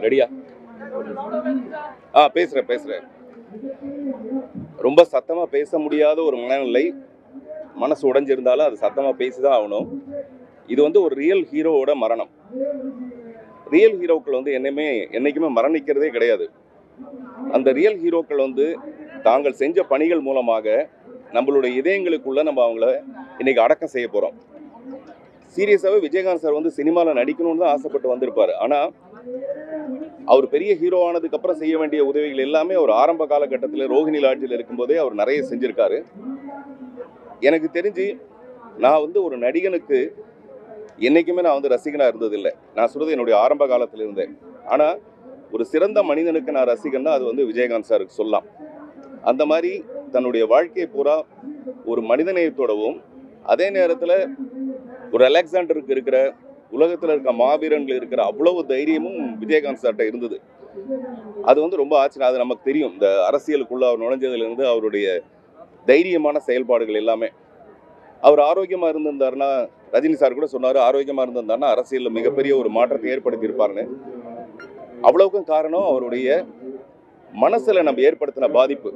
ரெடியா? பேசுறேன். ரொம்ப சத்தமா பேச முடியாத ஒரு மனநிலை, மனசு உடைஞ்சிருந்தாலும் அது சத்தமா பேசிதான் ஆகணும். இது வந்து ஒரு ரியல் ஹீரோவோட மரணம். ரியல் ஹீரோக்கள் வந்து என்னைக்குமே மரணிக்கிறதே கிடையாது. அந்த ரியல் ஹீரோக்கள் வந்து தாங்கள் செஞ்ச பணிகள் மூலமாக நம்மளுடைய இதயங்களுக்குள்ள நம்ம அவங்கள இன்னைக்கு அடக்கம் செய்ய போறோம். சீரியஸாவே விஜயகாந்த் சார் வந்து சினிமாவில் நடிக்கணும்னு தான் ஆசைப்பட்டு வந்திருப்பாரு. ஆனா அவர் பெரிய ஹீரோ ஆனதுக்கு அப்புறம் செய்ய வேண்டிய உதவிகள் எல்லாமே ஒரு ஆரம்ப காலகட்டத்தில் ரோஹிணி லாட்ஜில் இருக்கும்போதே அவர் நிறைய செஞ்சிருக்காரு. எனக்கு தெரிஞ்சு நான் வந்து ஒரு நடிகனுக்கு என்னைக்குமே நான் வந்து ரசிகனாக இருந்ததில்லை. நான் சொல்றது என்னுடைய ஆரம்ப காலத்தில் இருந்தேன். ஆனால் ஒரு சிறந்த மனிதனுக்கு நான் ரசிகன்னா அது வந்து விஜயகாந்த் சாருக்கு சொல்லலாம். அந்த மாதிரி தன்னுடைய வாழ்க்கையை பூரா ஒரு மனிதநேயத்தோடவும், அதே நேரத்தில் ஒரு அலெக்சாண்டருக்கு இருக்கிற உலகத்தில் இருக்க மாவீரன்கள் இருக்கிற அவ்வளவு தைரியமும் விஜயகாந்த் சார்கிட்ட இருந்தது. அது வந்து ரொம்ப ஆச்சரியம். அது நமக்கு தெரியும். இந்த அரசியலுக்குள்ள அவர் நுழைஞ்சதுலேருந்து அவருடைய தைரியமான செயல்பாடுகள் எல்லாமே. அவர் ஆரோக்கியமாக இருந்திருந்தாருன்னா, ரஜினி சார் கூட சொன்னார், ஆரோக்கியமாக இருந்திருந்தாருன்னா அரசியலில் மிகப்பெரிய ஒரு மாற்றத்தை ஏற்படுத்தி இருப்பாருன்னு. அவ்வளவுக்கும் காரணம் அவருடைய மனசுல நம்ம ஏற்படுத்தின பாதிப்பு.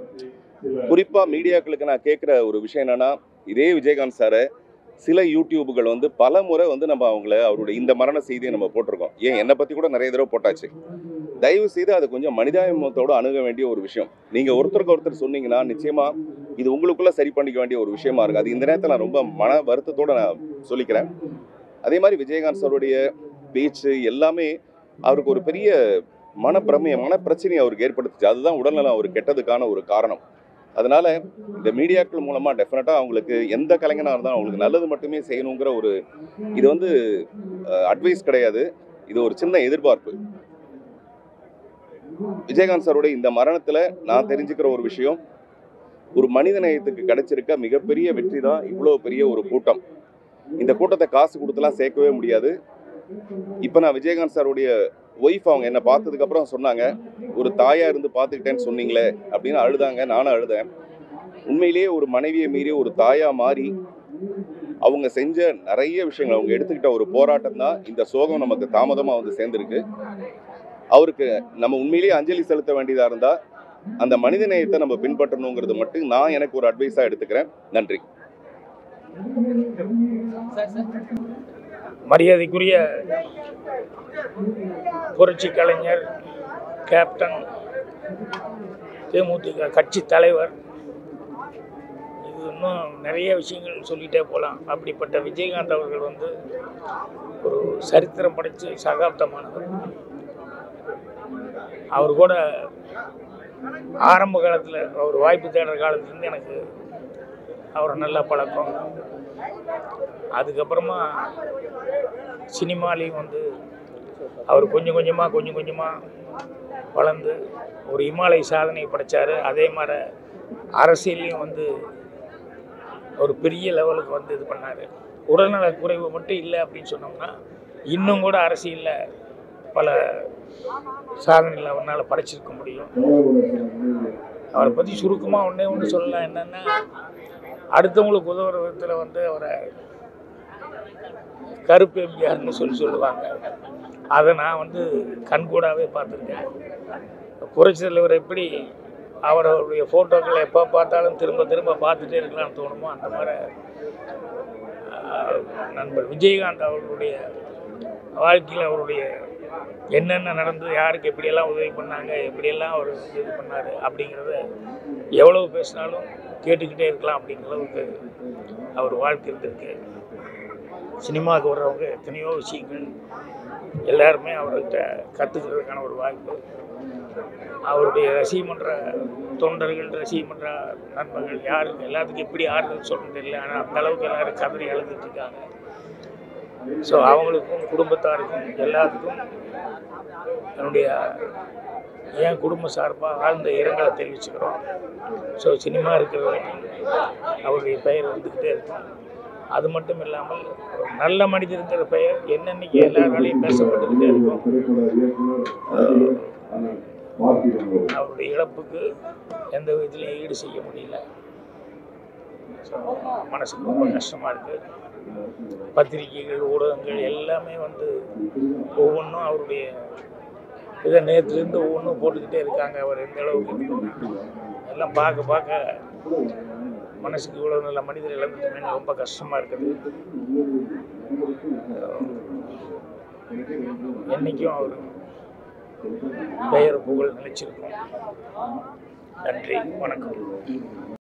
குறிப்பா மீடியாக்களுக்கு நான் கேட்குற ஒரு விஷயம் என்னன்னா, இதே விஜயகாந்த் சாரை சில யூடியூபுகள் வந்து பல முறை வந்து நம்ம அவருடைய இந்த மரண செய்தியை நம்ம போட்டிருக்கோம். ஏன் என்னை பற்றி கூட நிறைய தடவை போட்டாச்சு. தயவு செய்து அதை கொஞ்சம் மனிதாபிமானத்தோடு அணுக வேண்டிய ஒரு விஷயம். நீங்கள் ஒருத்தருக்கு ஒருத்தர் சொன்னீங்கன்னா நிச்சயமா இது உங்களுக்குள்ள சரி பண்ணிக்க வேண்டிய ஒரு விஷயமா இருக்கு. அது இந்த நேரத்தில் நான் ரொம்ப மன வருத்தத்தோடு நான் சொல்லிக்கிறேன். அதே மாதிரி விஜயகாந்த் சாருடைய பேச்சு எல்லாமே அவருக்கு ஒரு பெரிய மன பிரச்சனையை அவருக்கு ஏற்படுத்துச்சு. அதுதான் உடல்நலம் அவர் கெட்டதுக்கான ஒரு காரணம். அதனால இந்த மீடியாக்கள் மூலமா டெஃபினட்டா அவங்களுக்கு எந்த கலைஞனா இருந்தாலும் அவங்களுக்கு நல்லது மட்டுமே செய்யணுங்கிற ஒரு இது வந்து அட்வைஸ் கிடையாது. இது ஒரு சின்ன எதிர்பார்ப்பு. விஜயகாந்த் சாருடைய இந்த மரணத்துல நான் தெரிஞ்சுக்கிற ஒரு விஷயம், ஒரு மனித நேயத்துக்கு கிடைச்சிருக்க மிகப்பெரிய வெற்றி தான் இவ்வளவு பெரிய ஒரு கூட்டம். இந்த கூட்டத்தை காசு கொடுத்துலாம் சேர்க்கவே முடியாது. இப்ப நான் விஜயகாந்த் சாருடைய ஒய்ஃப் அவங்க என்னை பார்த்ததுக்கு அப்புறம் சொன்னாங்க, ஒரு தாயா இருந்து பார்த்துக்கிட்டேன்னு சொன்னீங்களே அப்படின்னு அழுதாங்க. நானும் அழுதேன். உண்மையிலேயே ஒரு மனைவியை மீறி ஒரு தாயா மாறி அவங்க செஞ்ச நிறைய விஷயங்கள், அவங்க எடுத்துக்கிட்ட ஒரு போராட்டம் தான் இந்த சோகம் நமக்கு தாமதமாக வந்து சேர்ந்துருக்கு. அவருக்கு நம்ம உண்மையிலேயே அஞ்சலி செலுத்த வேண்டியதாக இருந்தால் அந்த மனித நேயத்தை நம்ம பின்பற்றணுங்கிறது மட்டும் நான் எனக்கு ஒரு அட்வைஸாக எடுத்துக்கிறேன். நன்றி. மரியாதைக்குரிய புரட்சி கலைஞர், கேப்டன், தேமுதிக கட்சி தலைவர், இது இன்னும் நிறைய விஷயங்கள் சொல்லிகிட்டே போகலாம். அப்படிப்பட்ட விஜயகாந்த் அவர்கள் வந்து ஒரு சரித்திரம் படைத்து சகாப்தமானவர். அவர் கூட ஆரம்ப காலத்தில் அவர் வாய்ப்பு தேடுற காலத்துலேருந்து எனக்கு அவரை நல்ல பழக்கம். அதுக்கப்புறமா சினிமாலையும் வந்து அவர் கொஞ்சம் கொஞ்சமாக வளர்ந்து ஒரு இமாலய சாதனை படைத்தார். அதே மாதிரி அரசியல்லையும் வந்து ஒரு பெரிய லெவலுக்கு வந்து இது பண்ணார். உடல்நல குறைவு மட்டும் இல்லை அப்படின்னு சொன்னோம்னா இன்னும் கூட அரசியலில் பல சாதனைகளை அவரால் படைச்சிருக்க முடியும். அவரை பற்றி சுருக்கமாக ஒன்று சொல்லலாம். என்னென்னா, அடுத்தவங்களுக்கு உதவுற விதத்தில் வந்து அவரை கருப்பு எம்ஜிஆர்னு சொல்லுவாங்க. அதை நான் வந்து கண்கூடாகவே பார்த்துருக்கேன். புரட்சி தலைவர் எப்படி அவருடைய ஃபோட்டோக்களை எப்போ பார்த்தாலும் திரும்ப பார்த்துட்டே இருக்கலாம்னு தோணுமோ, அந்த மாதிரி நண்பர் விஜயகாந்த் அவர்களுடைய வாழ்க்கையில் அவருடைய என்னென்ன நடந்தது, யாருக்கு எப்படியெல்லாம் உதவி பண்ணாங்க, எப்படியெல்லாம் அவர் இது பண்ணார் அப்படிங்கிறத எவ்வளோ பேசினாலும் கேட்டுக்கிட்டே இருக்கலாம். அப்படிங்கிற அளவுக்கு அவர் வாழ்க்கை இருந்திருக்கு. சினிமாவுக்கு வர்றவங்க எத்தனையோ விஷயங்கள் எல்லாருமே அவர்கிட்ட கற்றுக்கிறதுக்கான ஒரு வாய்ப்பு. அவருடைய ரசிகமன்ற தொண்டர்கள், ரசிகமன்ற நண்பர்கள் யாருக்கு எல்லாத்துக்கும் எப்படி ஆறுதல் சொல்லணும் தெரியல. ஆனால் அந்த அளவுக்கு எல்லோரும் கதறி எழுதிட்டு இருக்காங்க. ஸோ அவங்களுக்கும் குடும்பத்தாருக்கும் எல்லாத்துக்கும் என்னுடைய என் குடும்ப சார்பாக ஆழ்ந்த இரங்கலை தெரிவிச்சுக்கிறோம். ஸோ சினிமா இருக்கிற வரைக்கும் அவருடைய பெயர் வந்துக்கிட்டே இருக்கும். அது மட்டும் இல்லாமல் ஒரு நல்ல மனிதருங்கிற பெயர் என்னன்னைக்கு எல்லாராலையும் பேசப்பட்டுக்கிட்டே இருக்கும். அவருடைய இழப்புக்கு எந்த விதத்திலையும் ஈடு செய்ய முடியல. மனசுக்கு ரொம்ப கஷ்டமாக இருக்குது. பத்திரிகைகள், ஊடகங்கள் எல்லாமே வந்து ஒவ்வொன்றும் அவருடைய இதை நேற்றுலேருந்து ஒவ்வொன்றும் போட்டுக்கிட்டே இருக்காங்க. அவர் எந்த அளவுக்கு எல்லாம் பார்க்க மனசுக்கு இவ்வளோ நல்ல மனிதர் இழந்துட்டுமே ரொம்ப கஷ்டமாக இருக்குது. என்றைக்கும் அவர் பெயர் புகழ் நிலைச்சிருக்கும். நன்றி, வணக்கம்.